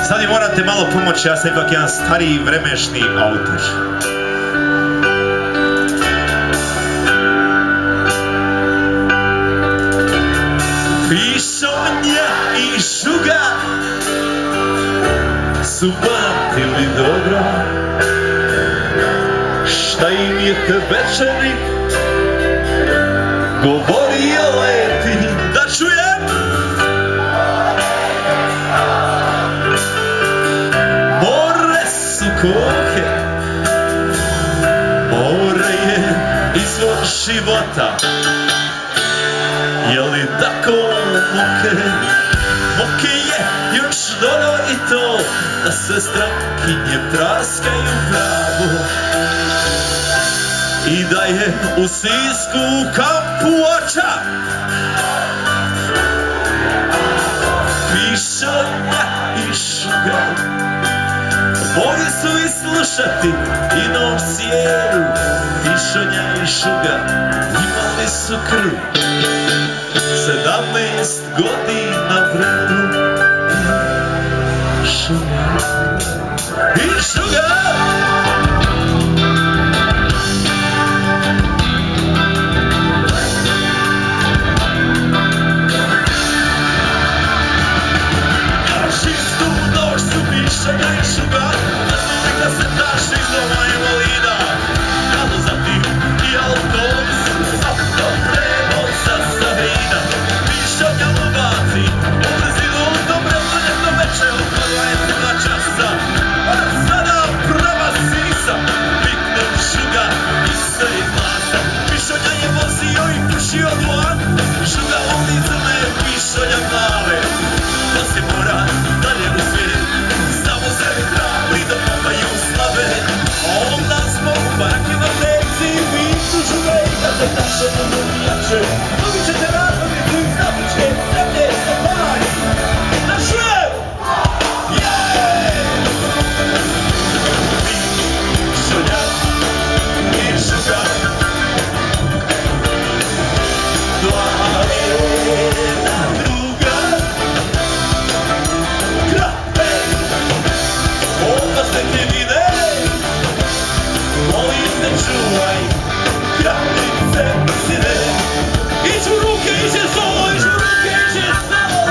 Sad mi morate malo pomoći, ja sam ipak jedan stariji vremešni autor. Pišonja i šuga su pamtili dobro šta im je te večeri govorio leti. Da čujem! More su koke, more je izvor života. Je li tako moke? Moke je još dodao i to da se strankinje praskaju pravo i da je u Sisku u kampu oča pišonja i šuga. Bolje su i slušati i noć sjeru. Pišonja i šuga imali su krv 17 godina vremena. Pišonja i šuga. Pišonja i šuga, neka se taši iz doma invalida. Kada zatim i autobus, autoprevoz za Savina. Pišonja ubaci, ubrzi dobro ljetno večer oko 22 časa. A sada prava Sisa, pikne šuga i sve i glasa. Pišonja je vozio i pušio dlan, šuga ulicu me pišonja glave. Da se mora dalje u svijet, samo se hrabri da popaju slave. A onda smo u barakima tekci, vicu šuga i kad se taše na dobijače. Dobit ćete razvodnicu iz Afričke zemlje safari. Na šujem! Pišonja i šuga, dva jedna druga. Opasne krivine, molim te čuvaj, kraljice sine. Iđu ruke, iđe solo, iđu ruke, iđe solo.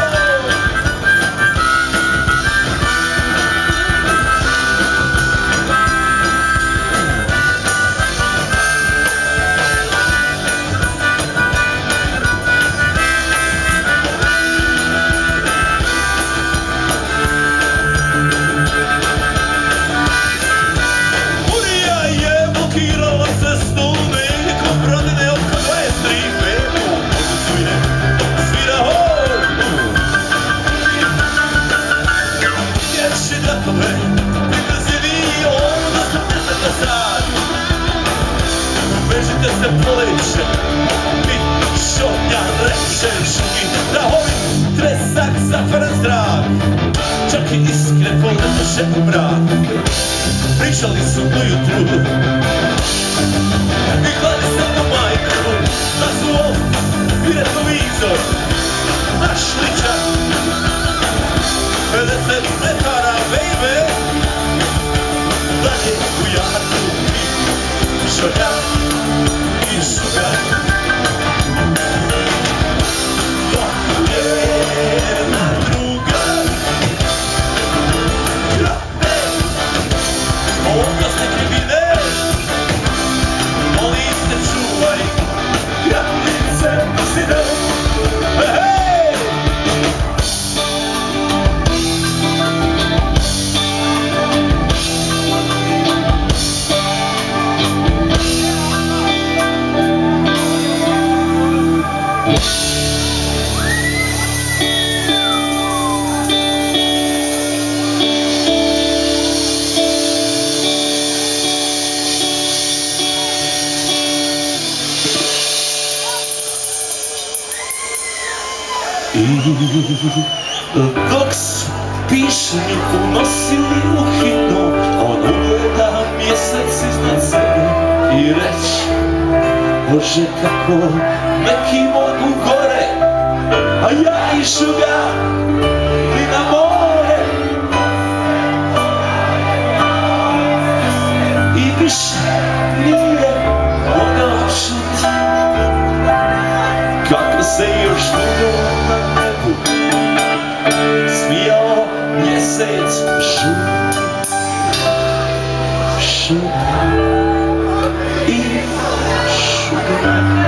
Vežite se pleće, pišonja reče šugi, da ovim tresak zatvara zrak. Čak i iskre poletoše u mrak. Pričali su ujutru i gladi se na majku, da su ovdje i retovizor našli čak 50 metara, baby. Dalje u jarku pišonja i šuga, jedna druga. Opasne krivine, molim te čuvaj, kraljice sine. Dok su pišenju unosili u hitno, on ugleda mjesec iznad sebe i reći: Bože, kako neki mogu gore, a ja i šuga ni na more. mjesec. Šut i šut.